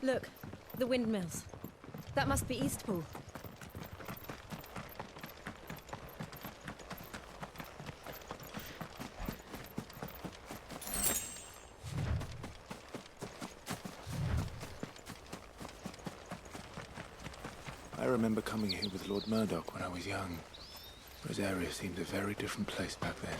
Look, the windmills. That must be Eastpool. I remember coming here with Lord Murdoch when I was young. Rosaria seemed a very different place back then.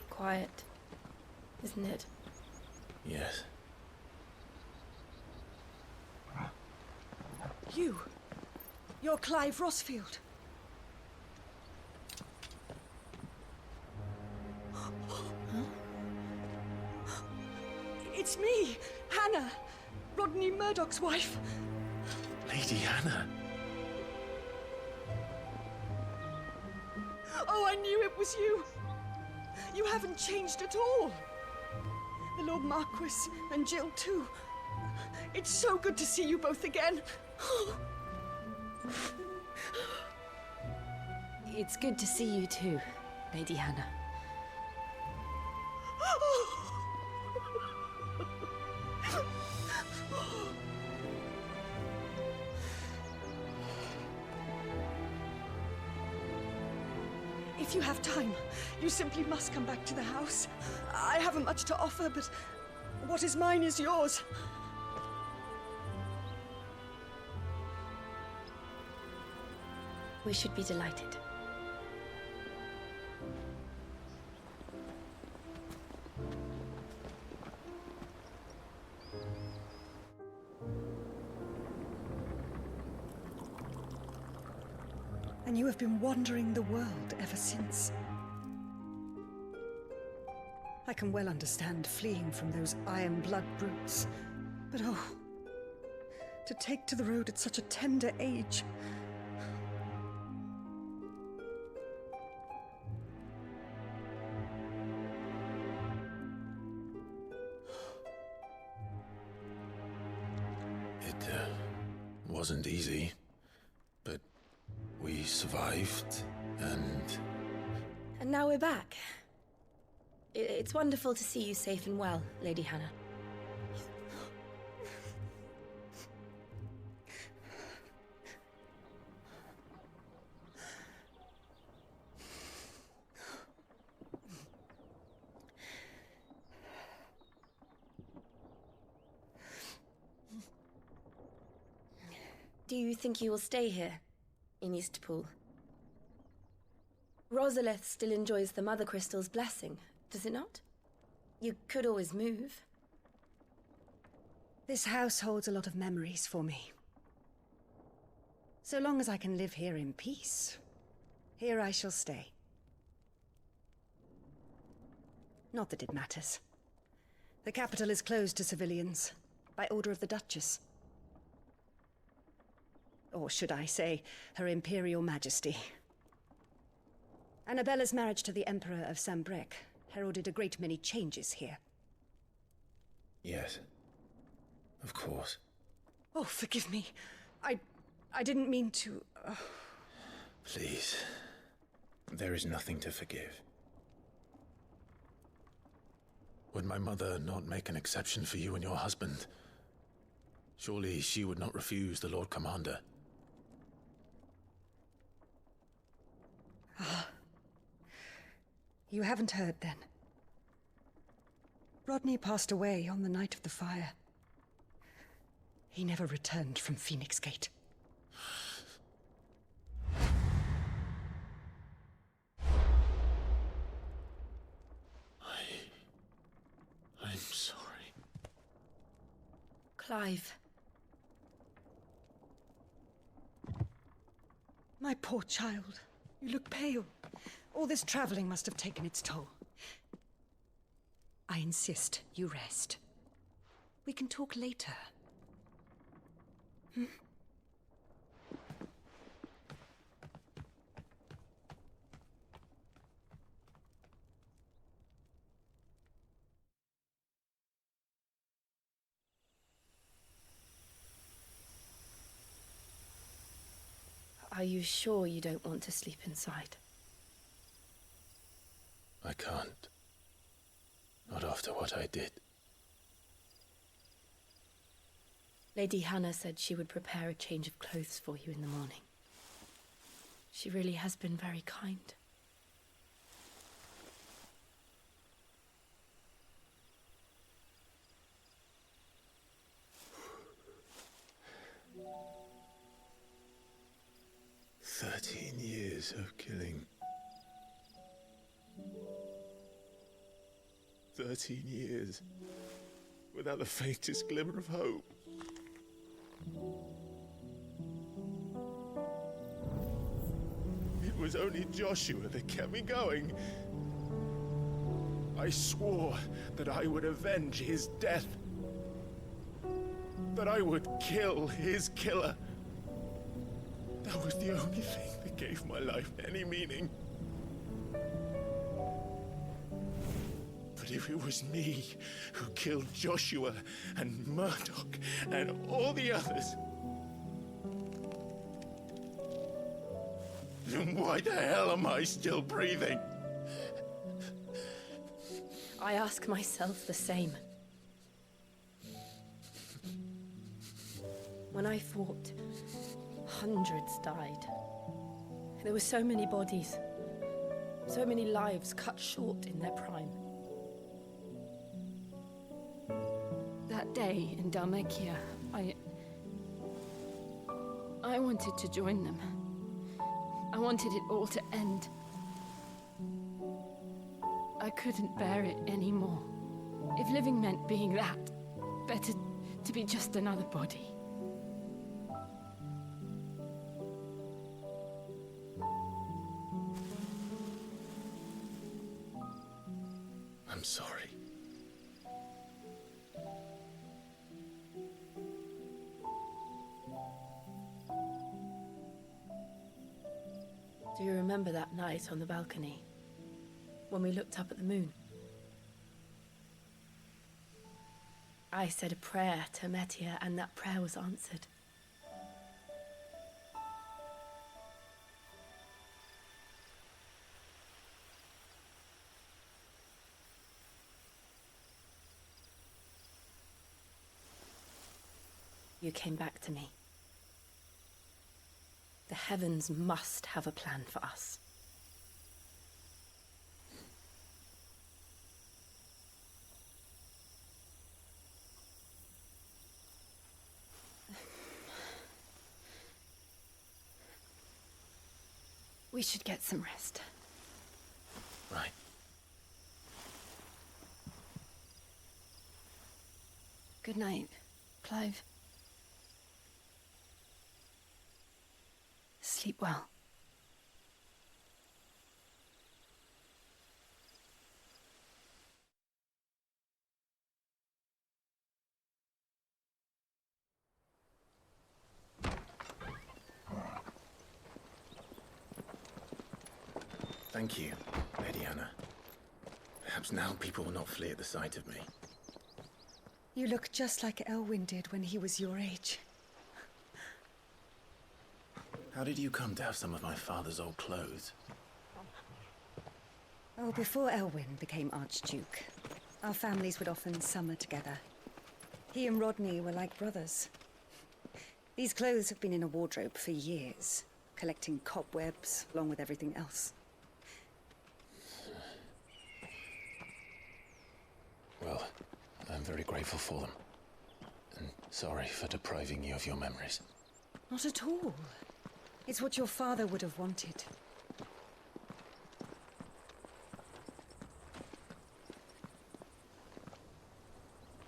Quiet, isn't it? Yes. You're Clive Rossfield. It's me, Hannah, Rodney Murdoch's wife. Lady Hannah. Oh, I knew it was you. You haven't changed at all. The Lord Marquis and Jill too. It's so good to see you both again. It's good to see you too, Lady Hannah. If you have time, you simply must come back to the house. I haven't much to offer, but what is mine is yours. We should be delighted. And you have been wandering the world ever since. I can well understand fleeing from those iron blood brutes. But oh, to take to the road at such a tender age. It wasn't easy, but we survived, and now we're back. It's wonderful to see you safe and well, Lady Hannah. Do you think you will stay here, in Eastpool? Rosalith still enjoys the Mother Crystal's blessing, does it not? You could always move. This house holds a lot of memories for me. So long as I can live here in peace, here I shall stay. Not that it matters. The capital is closed to civilians, by order of the Duchess. Or should I say, Her Imperial Majesty. Annabella's marriage to the Emperor of Sambrec heralded a great many changes here. yes, of course. Oh, forgive me. I didn't mean to... Please, there is nothing to forgive. Would my mother not make an exception for you and your husband? Surely she would not refuse the Lord Commander. You haven't heard, then. Rodney passed away on the night of the fire. He never returned from Phoenix Gate. I'm sorry. Clive. My poor child. You look pale. All this traveling must have taken its toll. I insist you rest. We can talk later. Are you sure you don't want to sleep inside? I can't. Not after what I did. Lady Hannah said she would prepare a change of clothes for you in the morning. She really has been very kind. Years of killing. 13 years without the faintest glimmer of hope. It was only Joshua that kept me going. I swore that I would avenge his death. That I would kill his killer. That was the only thing that gave my life any meaning. But if it was me who killed Joshua and Murdoch and all the others, then why the hell am I still breathing? I ask myself the same. When I fought, hundreds died. There were so many bodies, so many lives cut short in their prime. That day in Dalmekia, I wanted to join them. I wanted it all to end. I couldn't bear it anymore. If living meant being that, better to be just another body. I'm sorry. Do you remember that night on the balcony, when we looked up at the moon? I said a prayer to Metia, and that prayer was answered. You came back to me. The heavens must have a plan for us. We should get some rest. Right. Good night, Clive. Sleep well. Thank you, Lady Hannah. Perhaps now people will not flee at the sight of me. You look just like Elwyn did when he was your age. How did you come to have some of my father's old clothes? Oh, before Elwyn became Archduke, our families would often summer together. He and Rodney were like brothers. These clothes have been in a wardrobe for years, collecting cobwebs along with everything else. Well, I'm very grateful for them. And sorry for depriving you of your memories. Not at all. It's what your father would have wanted.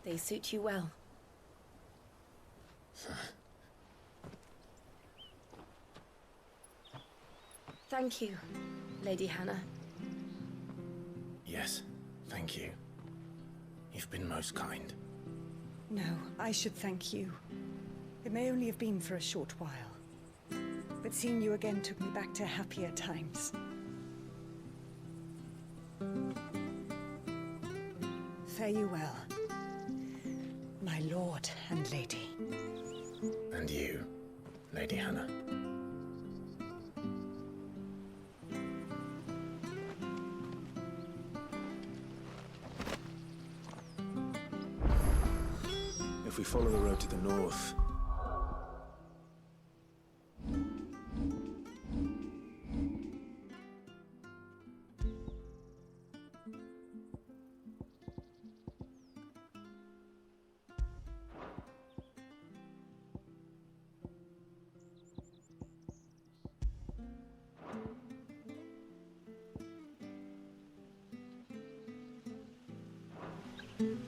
They suit you well. Thank you, Lady Hannah. Yes, thank you. You've been most kind. No, I should thank you. It may only have been for a short while. But seeing you again took me back to happier times. Fare you well, my lord and lady. And you, Lady Hannah. if we follow the road to the north...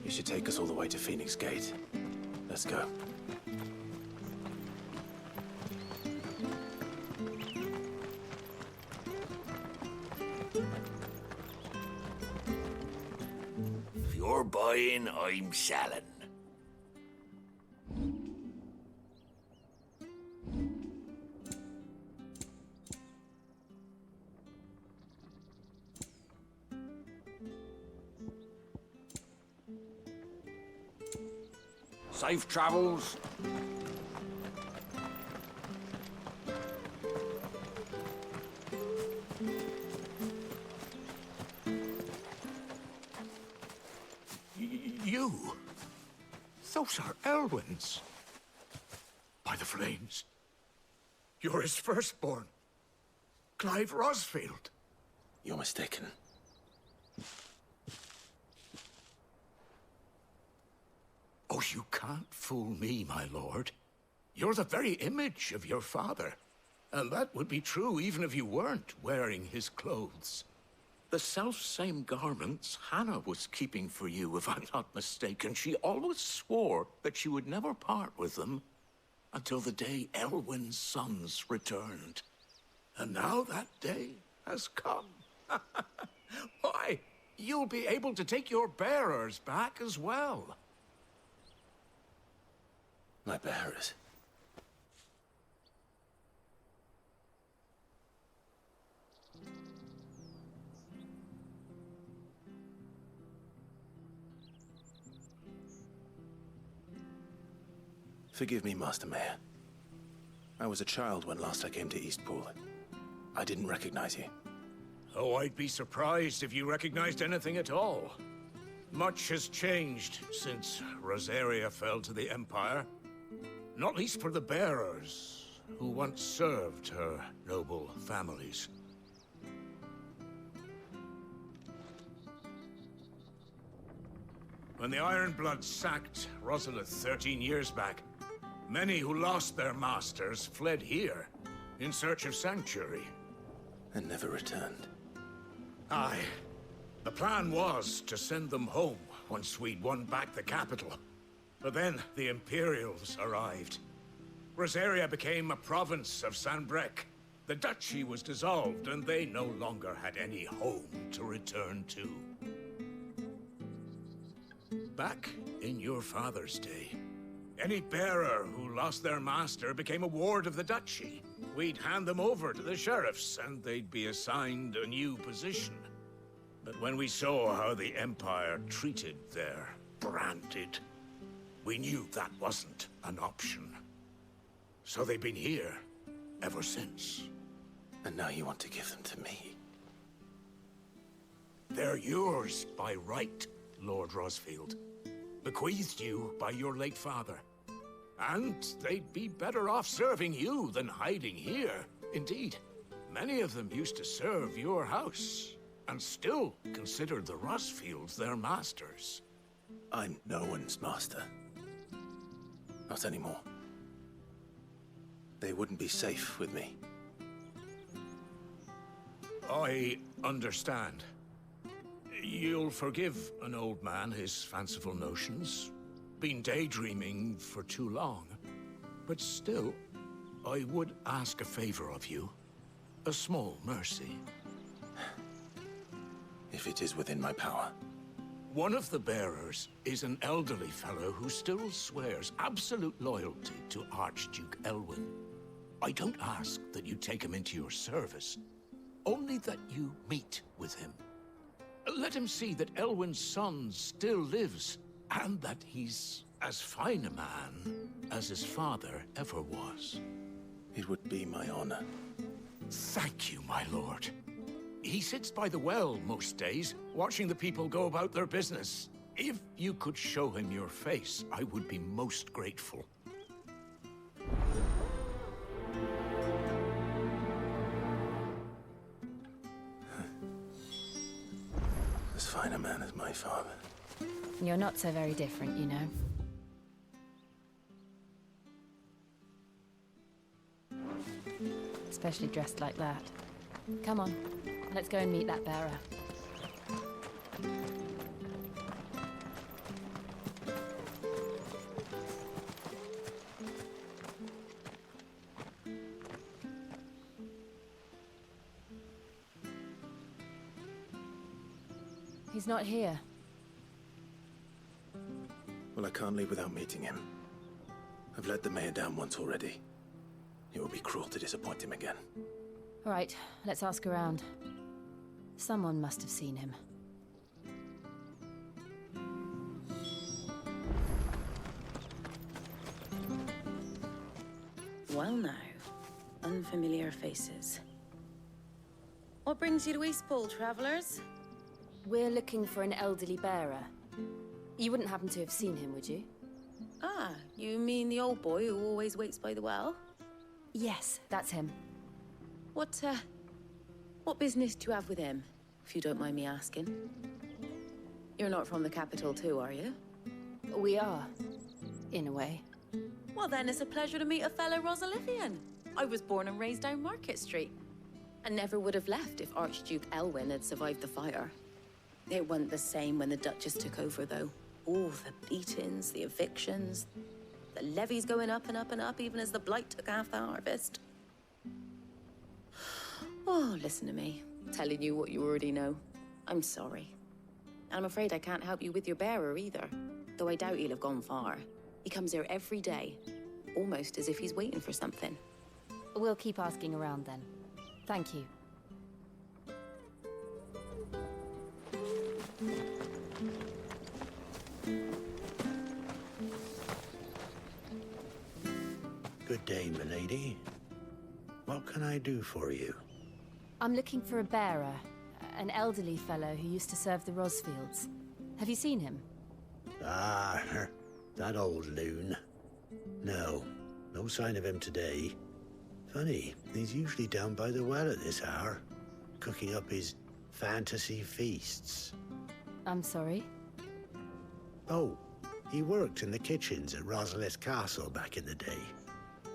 You should take us all the way to Phoenix Gate. Let's go. If you're buying, I'm selling. Safe travels. You? Those are Elwyn's. By the flames. You're his firstborn. Clive Rosfield. You're mistaken. Oh, you can't fool me, my lord. You're the very image of your father. And that would be true even if you weren't wearing his clothes. The self-same garments Hannah was keeping for you, if I'm not mistaken. She always swore that she would never part with them until the day Elwyn's sons returned. And now that day has come. Why, you'll be able to take your bearers back as well. My bearers. Forgive me, Master Mayor. I was a child when last I came to Eastpool. I didn't recognize you. Oh, I'd be surprised if you recognized anything at all. Much has changed since Rosaria fell to the Empire. Not least for the bearers, who once served her noble families. When the Ironbloods sacked Rosalith 13 years back, many who lost their masters fled here, in search of sanctuary. And never returned. Aye. The plan was to send them home once we'd won back the capital. But then the Imperials arrived. Rosaria became a province of Sanbreque. The duchy was dissolved, and they no longer had any home to return to. Back in your father's day, any bearer who lost their master became a ward of the duchy. We'd hand them over to the sheriffs, and they'd be assigned a new position. But when we saw how the Empire treated their branded, we knew that wasn't an option. So they've been here ever since. And now you want to give them to me? They're yours by right, Lord Rosfield. Bequeathed you by your late father. And they'd be better off serving you than hiding here. Indeed, many of them used to serve your house, and still considered the Rosfields their masters. I'm no one's master. Not anymore. They wouldn't be safe with me. I understand. You'll forgive an old man his fanciful notions. Been daydreaming for too long. But still, I would ask a favor of you. A small mercy. If it is within my power. One of the bearers is an elderly fellow who still swears absolute loyalty to Archduke Elwyn. I don't ask that you take him into your service, only that you meet with him. Let him see that Elwyn's son still lives, and that he's as fine a man as his father ever was. It would be my honor. Thank you, my lord. He sits by the well most days, watching the people go about their business. If you could show him your face, I would be most grateful. As fine a man as my father. You're not so very different, you know. Especially dressed like that. Come on, let's go and meet that bearer. He's not here. Well, I can't leave without meeting him. I've let the mayor down once already. It would be cruel to disappoint him again. All right, let's ask around. Someone must have seen him. Well now, unfamiliar faces. What brings you to Eastpool, travellers? We're looking for an elderly bearer. You wouldn't happen to have seen him, would you? Ah, you mean the old boy who always waits by the well? Yes, that's him. What business do you have with him, if you don't mind me asking? You're not from the capital too, are you? We are, in a way. Well then, it's a pleasure to meet a fellow Rosalifian. I was born and raised down Market Street, and never would have left if Archduke Elwyn had survived the fire. It wasn't the same when the Duchess took over, though. All the beatings, the evictions, the levies going up and up and up, even as the blight took half the harvest. Oh, listen to me, telling you what you already know. I'm sorry. And I'm afraid I can't help you with your bearer either, though I doubt he'll have gone far. He comes here every day, almost as if he's waiting for something. We'll keep asking around then. Thank you. Good day, milady. What can I do for you? I'm looking for a bearer, an elderly fellow who used to serve the Rosfields. Have you seen him? Ah, that old loon. No, no sign of him today. Funny, he's usually down by the well at this hour, cooking up his fantasy feasts. I'm sorry? Oh, he worked in the kitchens at Rosalith Castle back in the day.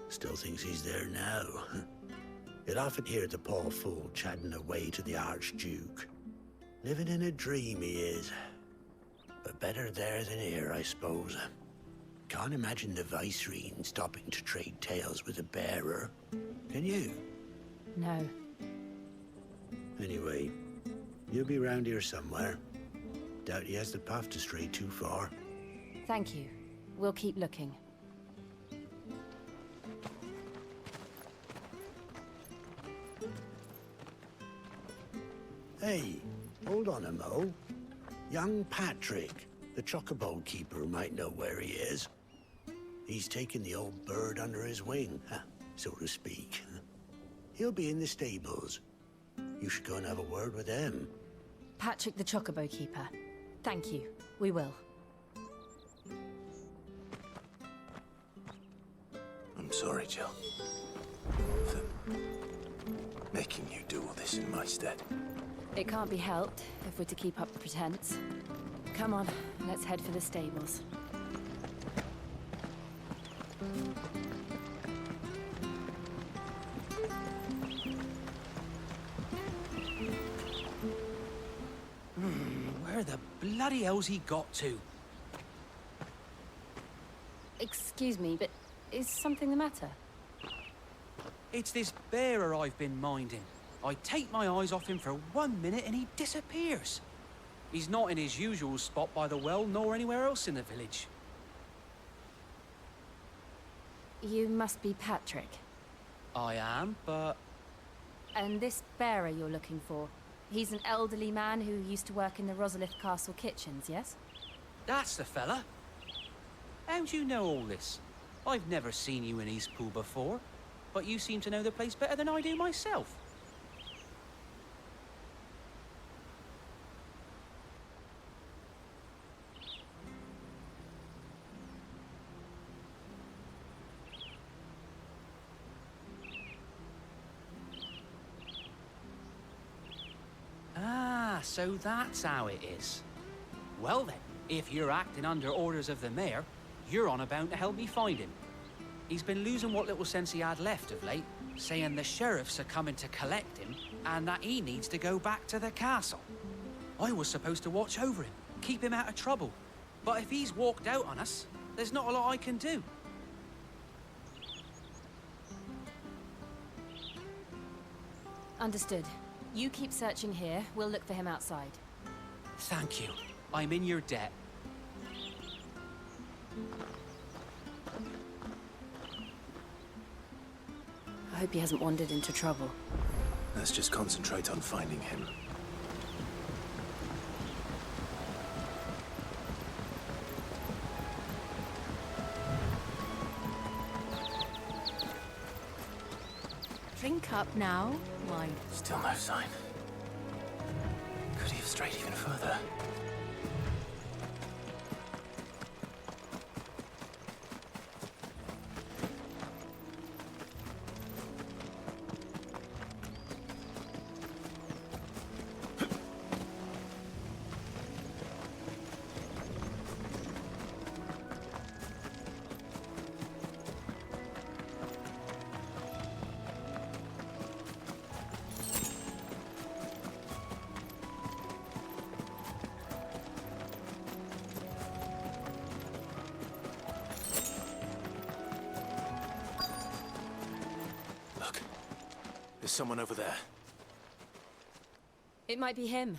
Still thinks he's there now. You'd often hear the poor fool chatting away to the Archduke. Living in a dream he is. But better there than here, I suppose. Can't imagine the Viceroy stopping to trade tales with a bearer. Can you? No. Anyway, he'll be round here somewhere. Doubt he has the path to stray too far. Thank you. We'll keep looking. Hey, hold on a mo. Young Patrick, the chocobo keeper, might know where he is. He's taken the old bird under his wing, so to speak. He'll be in the stables. You should go and have a word with him. Patrick the Chocobo Keeper. Thank you. We will. I'm sorry, Jill. For making you do all this in my stead. It can't be helped if we're to keep up the pretense. Come on, let's head for the stables. Where the bloody hell's he got to? Excuse me, but is something the matter? It's this bearer I've been minding. I take my eyes off him for 1 minute and he disappears. He's not in his usual spot by the well, nor anywhere else in the village. You must be Patrick. I am, but... And this bearer you're looking for, he's an elderly man who used to work in the Rosalith Castle kitchens, yes? That's the fella. How'd you know all this? I've never seen you in Eastpool before, but you seem to know the place better than I do myself. So that's how it is. Well then, if you're acting under orders of the mayor, you're on about to help me find him. He's been losing what little sense he had left of late, saying the sheriffs are coming to collect him, and that he needs to go back to the castle. I was supposed to watch over him, keep him out of trouble. But if he's walked out on us, there's not a lot I can do. Understood. You keep searching here, we'll look for him outside. Thank you. I'm in your debt. I hope he hasn't wandered into trouble. Let's just concentrate on finding him. Drink up now, my... Still no sign. Could he have strayed even further? There's someone over there. It might be him.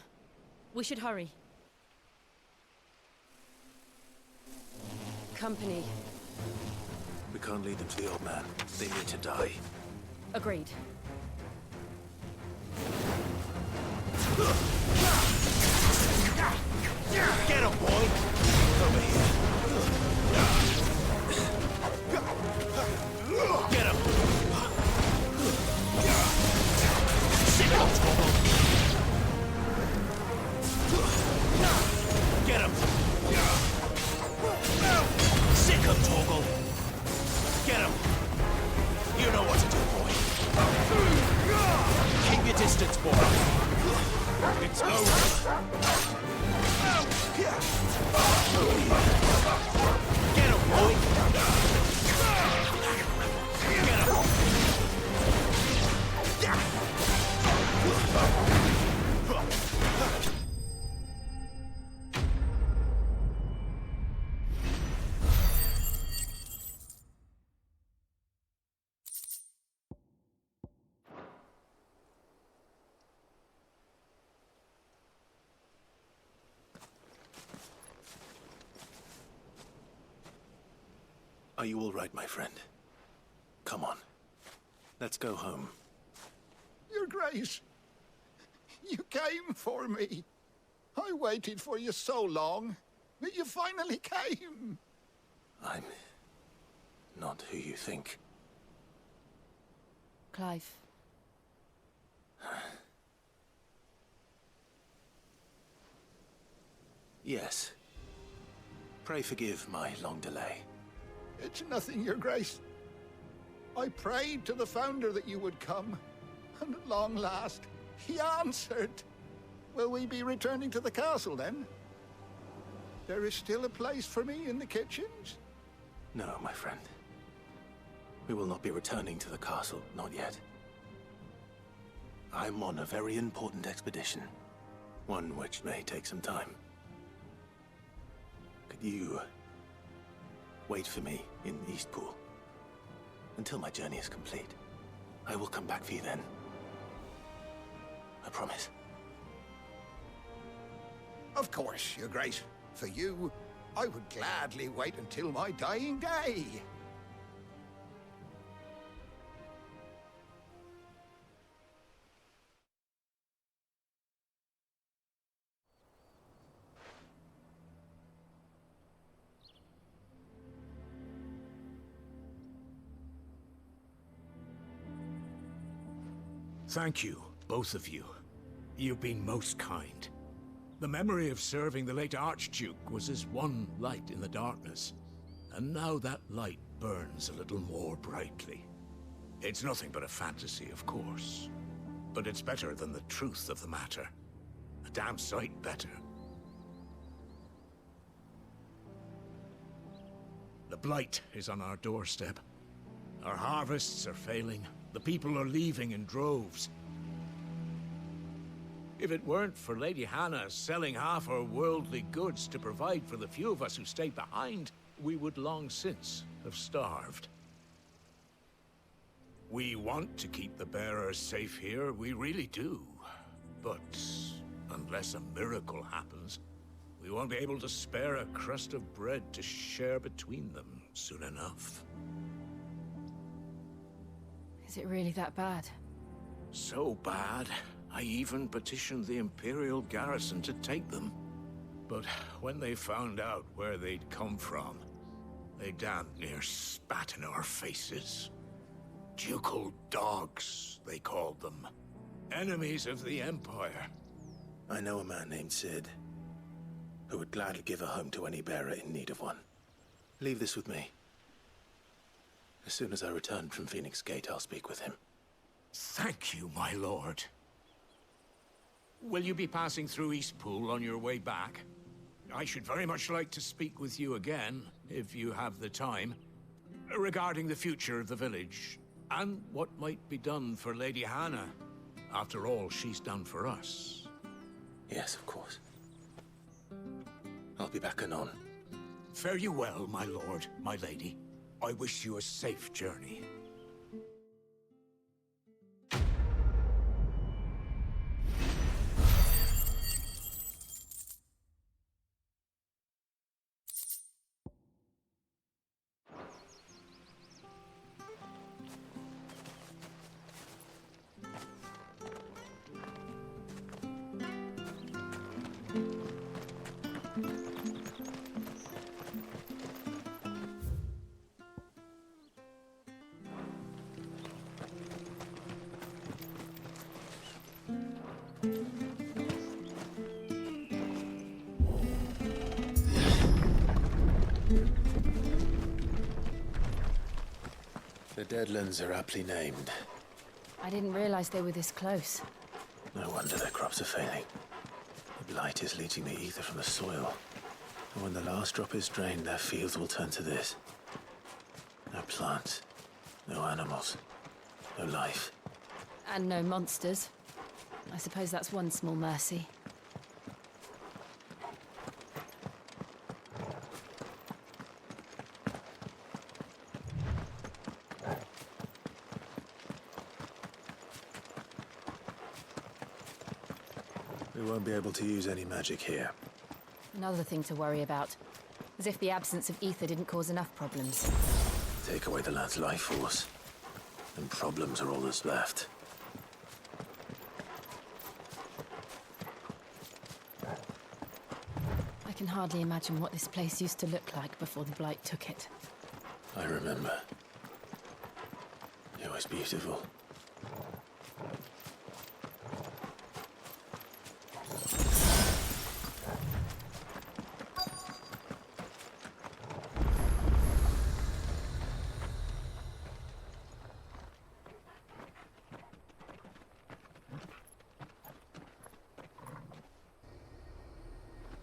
We should hurry. Company. We can't lead them to the old man. They need to die. Agreed. Get him, boy! Over here. Get him! Sick him, Torgal! Get him! Sick him, Torgal! Get him! You know what to do, boy. Keep your distance, boy. It's over. Get him, boy! Get him! Are you all right, my friend? Come on. Let's go home. Your Grace, you came for me. I waited for you so long, but you finally came. I'm not who you think. Clive. Yes. Pray forgive my long delay. It's nothing, Your Grace. I prayed to the Founder that you would come, and at long last, he answered. Will we be returning to the castle, then? There is still a place for me in the kitchens? No, my friend. We will not be returning to the castle, not yet. I'm on a very important expedition. One which may take some time. Could you wait for me in Eastpool until my journey is complete? I will come back for you then. I promise. Of course, Your Grace. For you, I would gladly wait until my dying day. Thank you, both of you. You've been most kind. The memory of serving the late Archduke was as one light in the darkness, and now that light burns a little more brightly. It's nothing but a fantasy, of course, but it's better than the truth of the matter. A damn sight better. The blight is on our doorstep. Our harvests are failing. The people are leaving in droves. If it weren't for Lady Hannah selling half our worldly goods to provide for the few of us who stayed behind, we would long since have starved. We want to keep the bearers safe here, we really do. But unless a miracle happens, we won't be able to spare a crust of bread to share between them soon enough. Is it really that bad? So bad, I even petitioned the Imperial garrison to take them. But when they found out where they'd come from, they damn near spat in our faces. Ducal dogs, they called them. Enemies of the Empire. I know a man named Sid, who would gladly give a home to any bearer in need of one. Leave this with me. As soon as I return from Phoenix Gate, I'll speak with him. Thank you, my lord. Will you be passing through Eastpool on your way back? I should very much like to speak with you again, if you have the time, regarding the future of the village, and what might be done for Lady Hannah. After all, she's done for us. Yes, of course. I'll be back anon. Fare you well, my lord, my lady. I wish you a safe journey. The Deadlands are aptly named. I didn't realize they were this close. No wonder their crops are failing. The blight is leaching the ether from the soil. And when the last drop is drained, their fields will turn to this. No plants, no animals, no life. And no monsters. I suppose that's one small mercy. We won't be able to use any magic here. Another thing to worry about. As if the absence of ether didn't cause enough problems. Take away the lad's life force, and problems are all that's left. I can hardly imagine what this place used to look like before the blight took it. I remember. It was beautiful.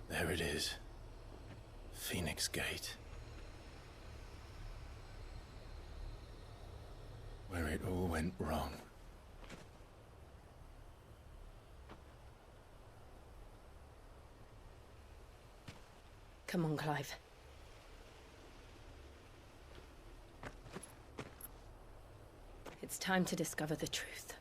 There it is. Phoenix Gate. Where it all went wrong. Come on, Clive. It's time to discover the truth.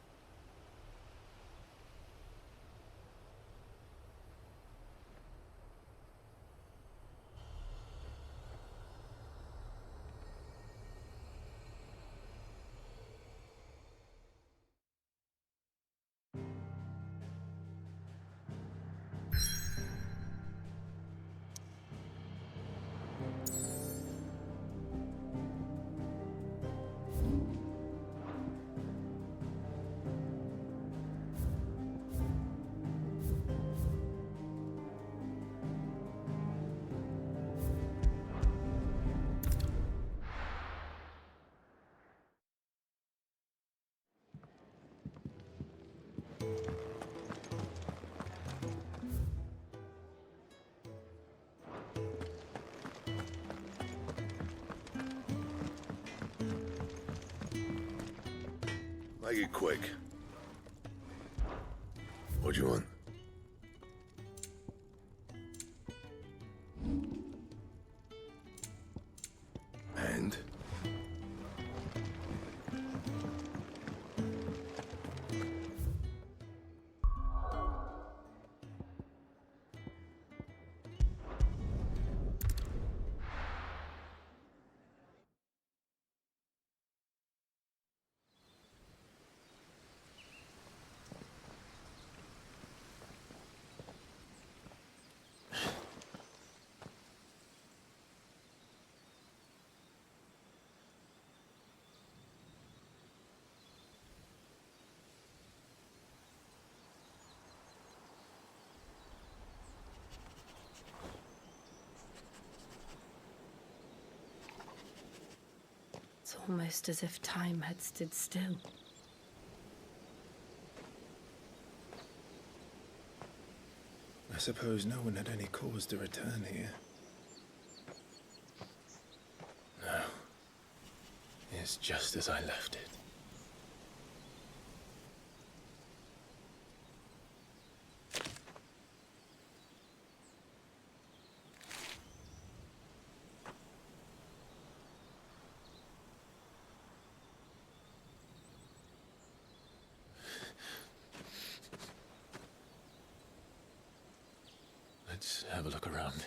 Make it quick. What do you want? And? It's almost as if time had stood still. I suppose no one had any cause to return here. No. It's just as I left it. Let's have a look around.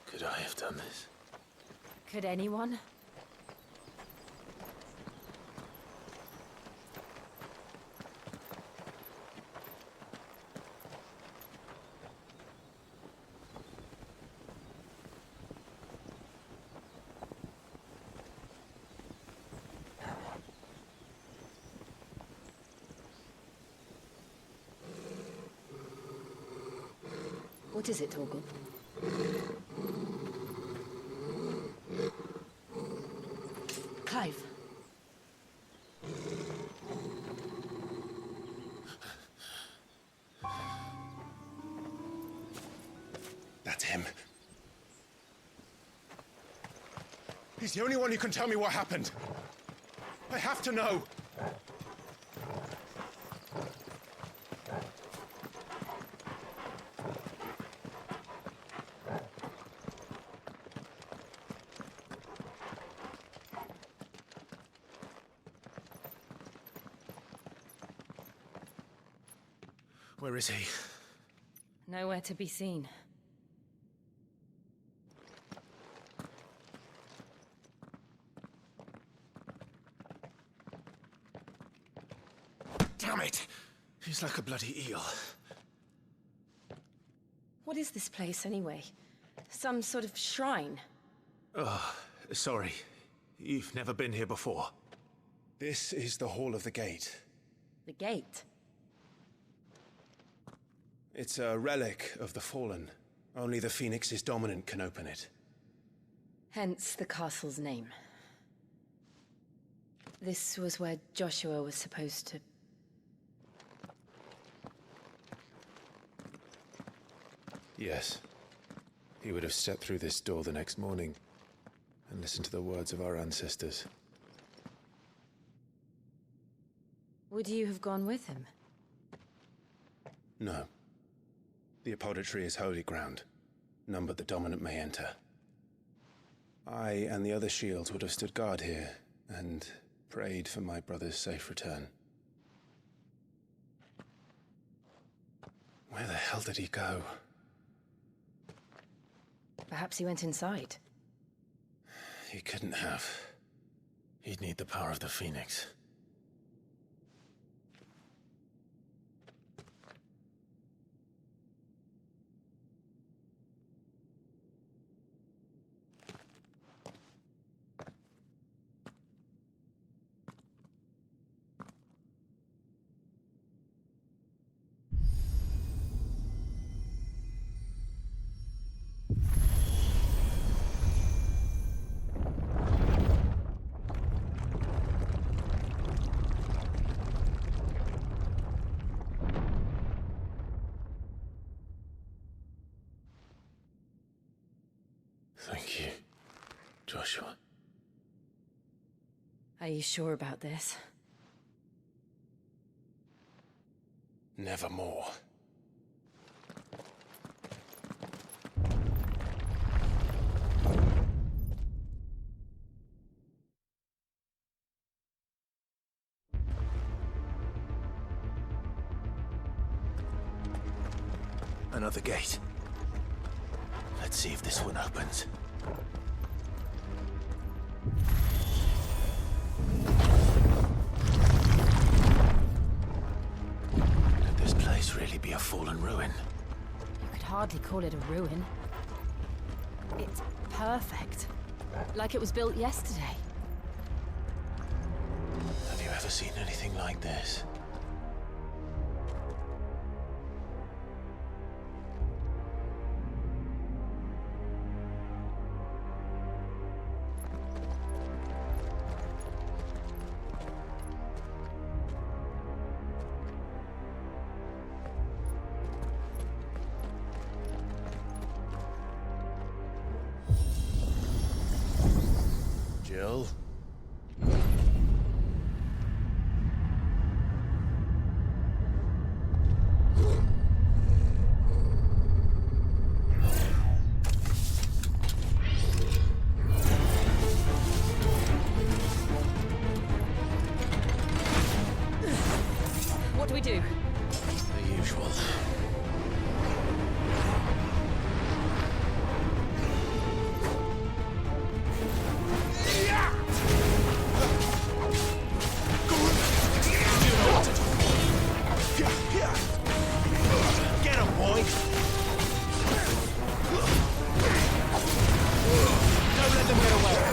Could I have done this? Could anyone? What is it, Torgal? Clive. That's him. He's the only one who can tell me what happened. I have to know. Where is he? Nowhere to be seen. Damn it! He's like a bloody eel. What is this place, anyway? Some sort of shrine? Oh, sorry. You've never been here before. This is the Hall of the Gate. The gate? It's a relic of the Fallen. Only the Phoenix's dominant can open it. Hence the castle's name. This was where Joshua was supposed to... Yes. He would have stepped through this door the next morning and listened to the words of our ancestors. Would you have gone with him? No. The apodatory is holy ground. None but the dominant may enter. I and the other shields would have stood guard here and prayed for my brother's safe return. Where the hell did he go? Perhaps he went inside. He couldn't have. He'd need the power of the Phoenix. Joshua. Are you sure about this? Nevermore. Another gate. Let's see if this one opens. Could this place really be a fallen ruin? You could hardly call it a ruin. It's perfect. Like it was built yesterday. Have you ever seen anything like this? Jill? What do we do? The usual. Get him, boy! Don't let them get away!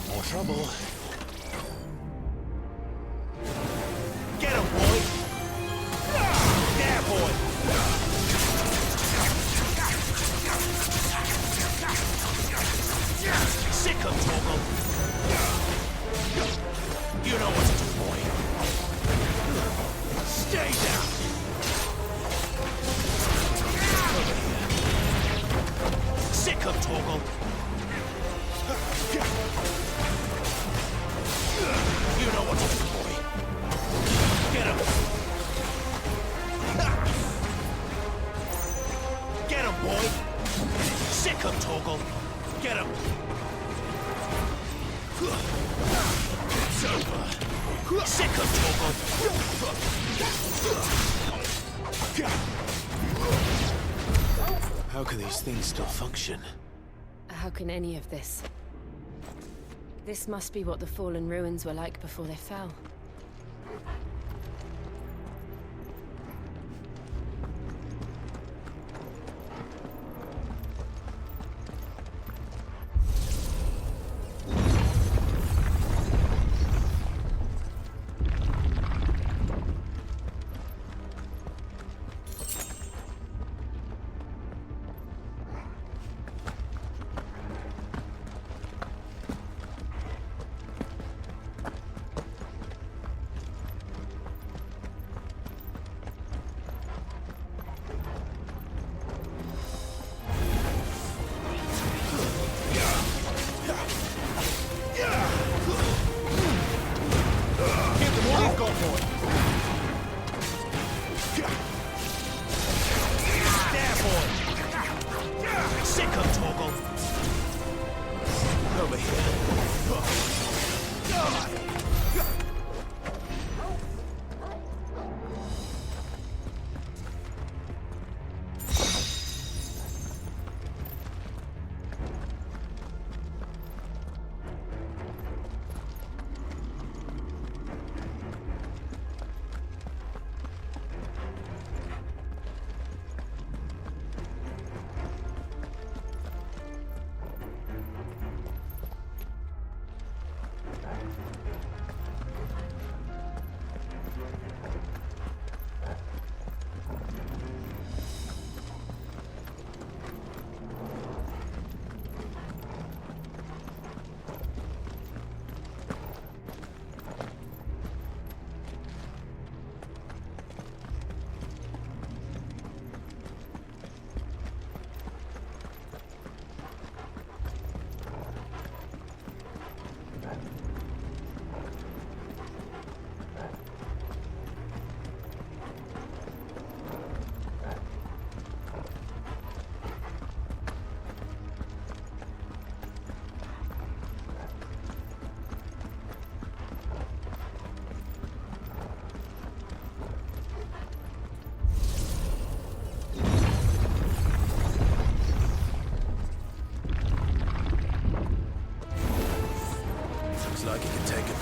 More trouble. Get him, boy! Yeah, boy! Sick of Toggle! You know what to do, boy! Stay down! Sick of Toggle! You know what to do, boy! Get him! Get him, boy! Sick of Toggle! Get him! It's over! Sick of Toggle! How can these things still function? How can any of this? This must be what the fallen ruins were like before they fell.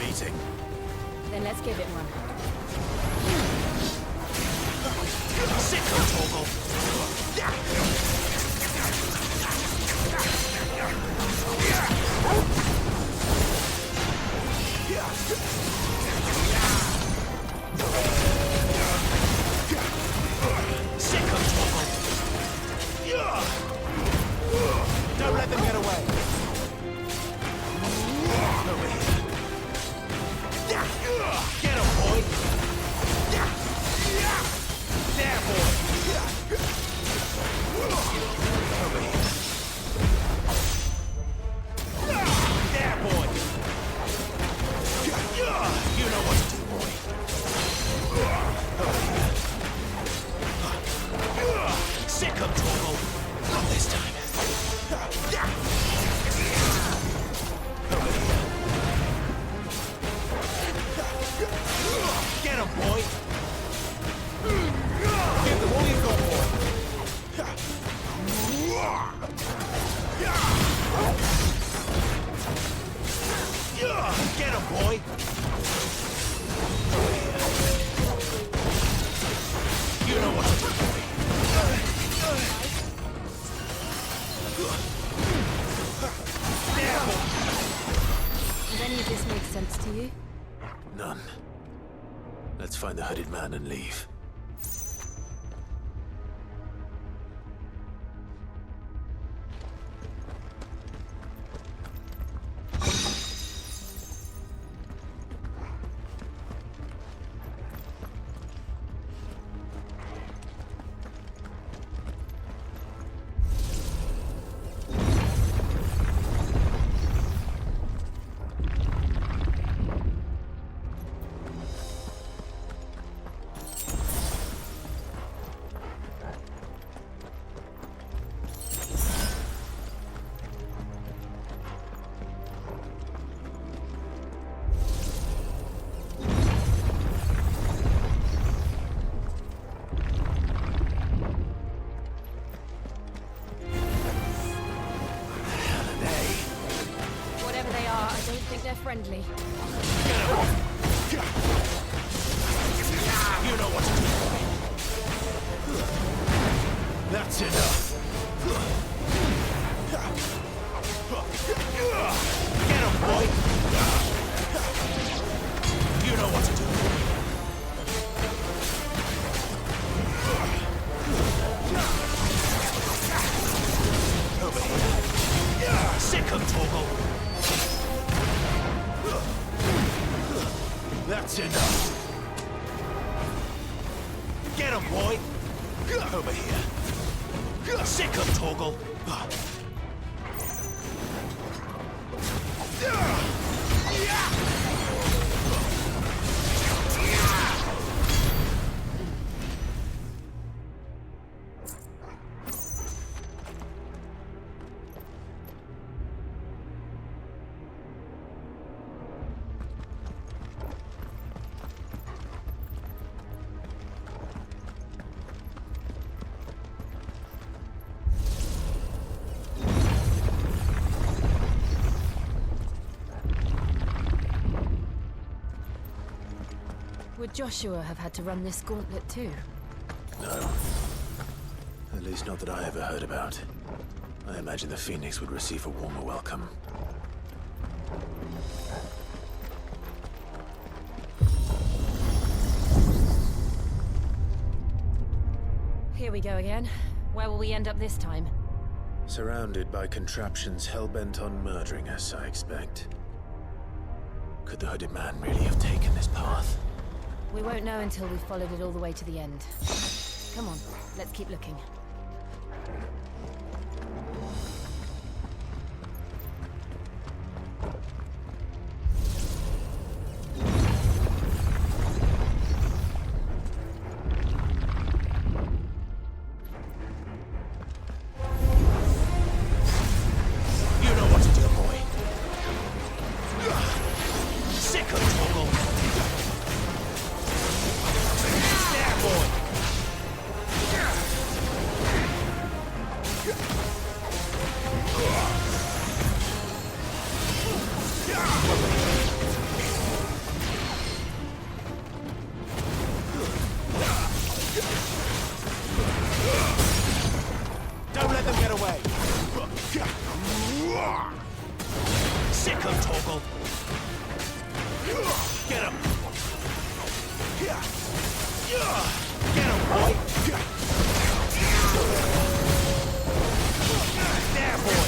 beating. Then let's give it one. Sick of Torgal! Sick of Torgal! Don't let them get away! Over here. Get him, boy! There, boy! Over here. There, boy! You know what to do, boy. Over here. Sick of Torgal! Not this time. Over here. Get him, boy! Give them all you've got, boy! Get him, boy! You know what to do, boy. There, boy! Does any of this make sense to you? None. Let's find the hooded man and leave. Friendly. You know what to do. That's enough. Get him, boy. You know what to do. Over here. Sick of Torgal. That's enough. Get him, boy. Over here. Sick of Torgal. Would Joshua have had to run this gauntlet too? No. At least not that I ever heard about. I imagine the Phoenix would receive a warmer welcome. Here we go again. Where will we end up this time? Surrounded by contraptions hell-bent on murdering us, I expect. Could the hooded man really have taken this path? We won't know until we've followed it all the way to the end. Come on, let's keep looking. Sick him, Torgal! Get him! Get him, boy! There, boy!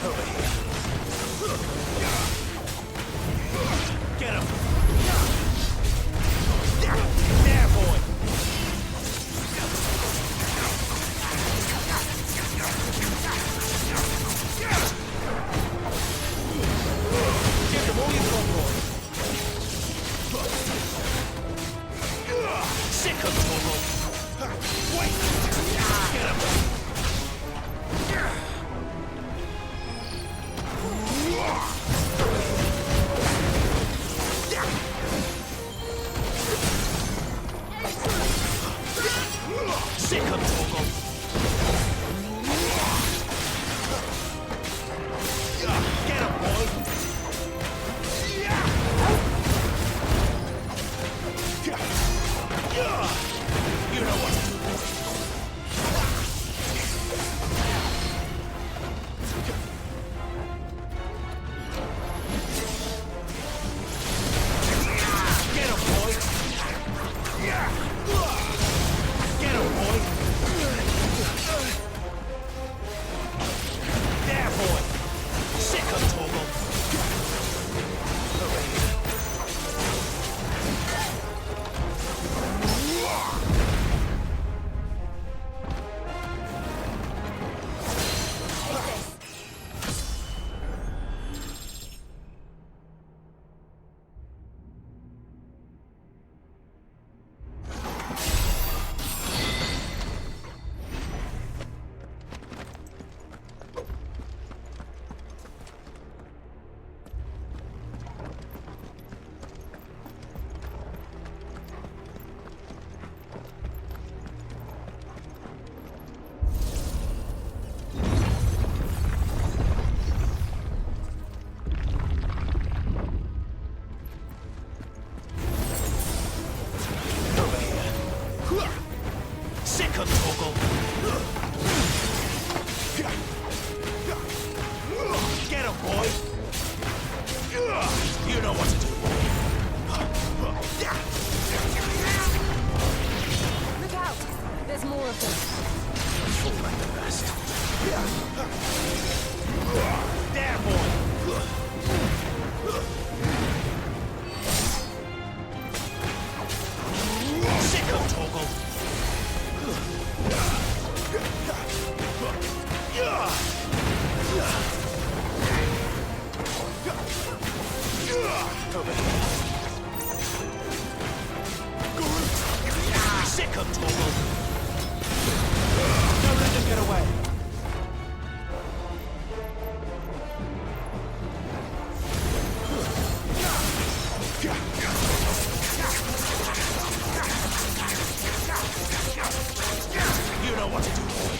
Over here. Get him! There, boy! Give them all you've got, boy! Sick him, Torgal! Wait! Get him! Sick him, Torgal! Get him, boy! You know what to do, boy. Get him, boy! Get him, boy! There, boy! Sick him, Torgal! Over here. Sick him, Torgal! Get him, boy! You know what to do, boy! Look out! There's more of them. Fall like the best. There, boy! Sick him, Torgal! Over here. Sick him, Torgal! Don't let them get away! You know what to do, boy.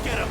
Get him!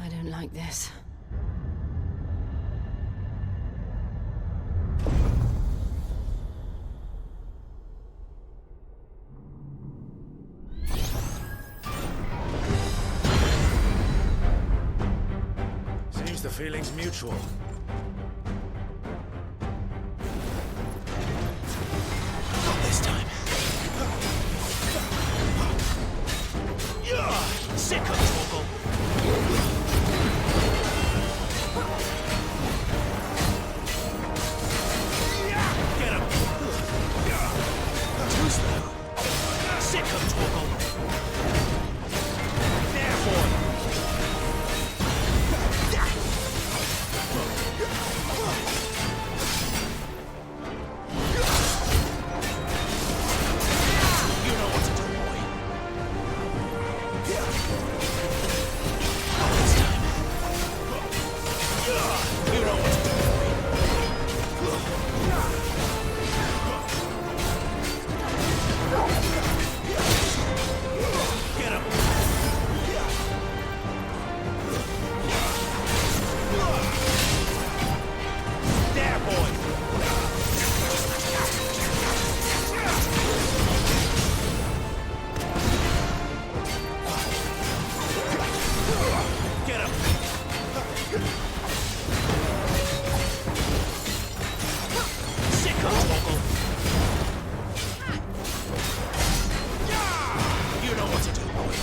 I don't like this. Seems the feeling's mutual. Not this time. Sick of Torgal. Get him. Too slow. Sick of Torgal. There, boy. You know what to do, boy. This time. You know what to do, boy. Get him. There, boy. Get him. Sick of Torgal. You know what to do, boy.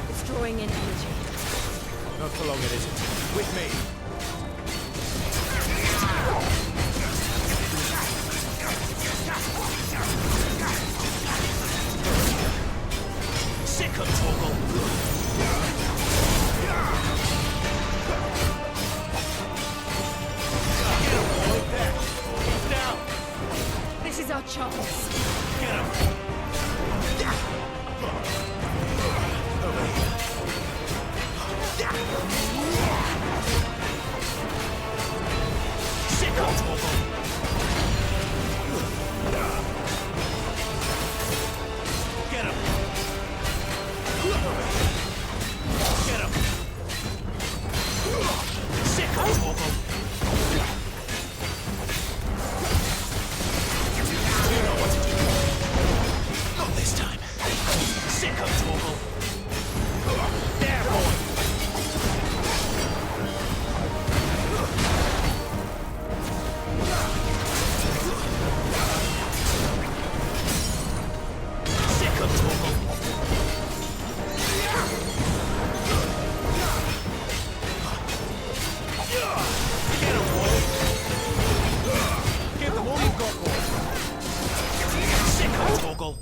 It's drawing in energy. Not for long, it isn't. With me. Sick of Torgal. Get him, boy. There. He's down. This is our chance. Get him. Over here. Sick of Torgal. Get him. Get him. Sick of Torgal. You know what to do. Not this time. Sick of Torgal. There, boy. Sick of Torgal. Get him, boy. Give them all you've got, boy. Sick of Torgal.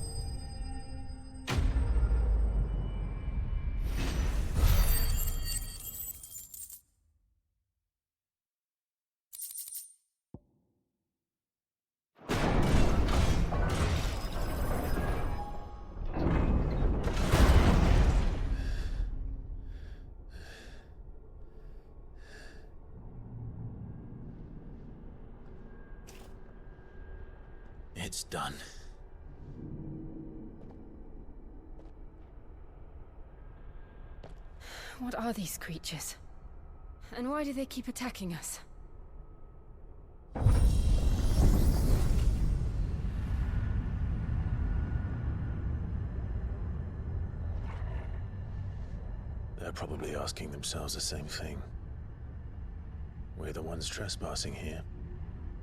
It's done. What are these creatures? And why do they keep attacking us? They're probably asking themselves the same thing. We're the ones trespassing here.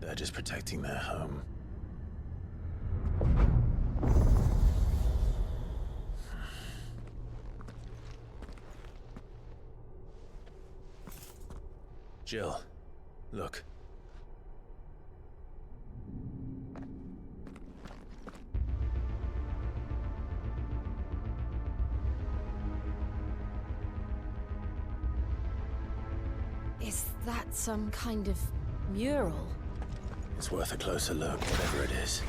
They're just protecting their home. Jill, look. Is that some kind of mural? It's worth a closer look, whatever it is.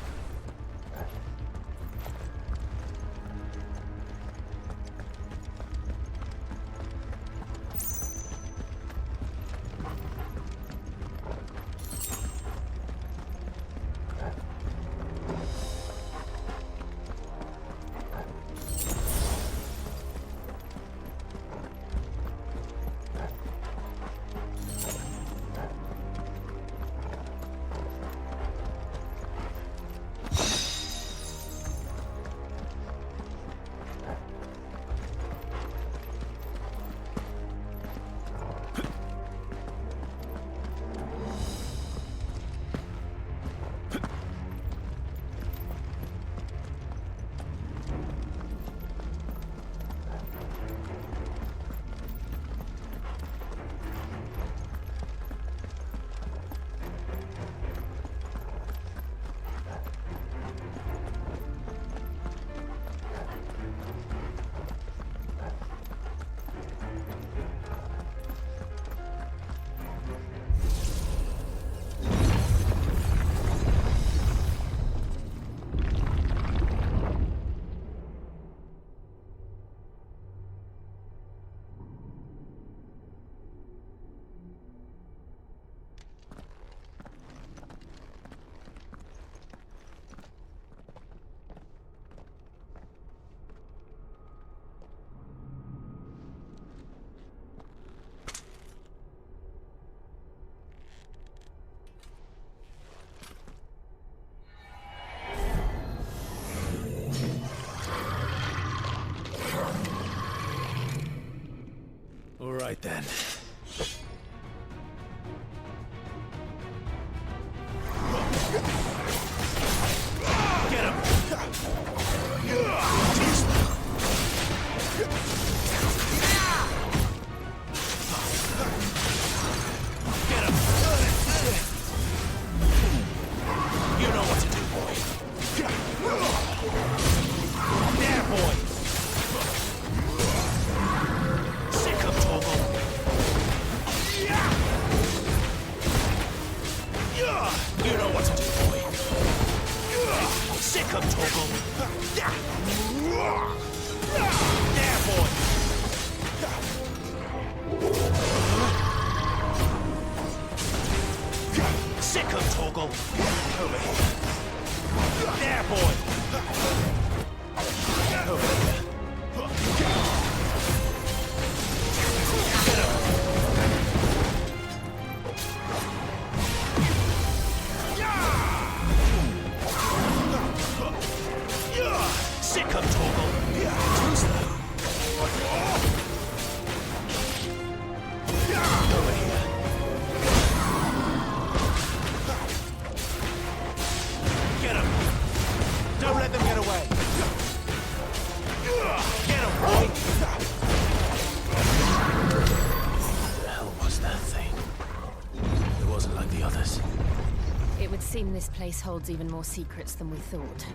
You know what to do, boy. Sick of Toggle. There, boy. Sick of Toggle. Over here. There, boy. Over here. Get him. Sick of Toggle. Too slow. Over here. Get him. Don't let them get away. Get him, boy. What the hell was that thing? It wasn't like the others. It would seem this place holds even more secrets than we thought.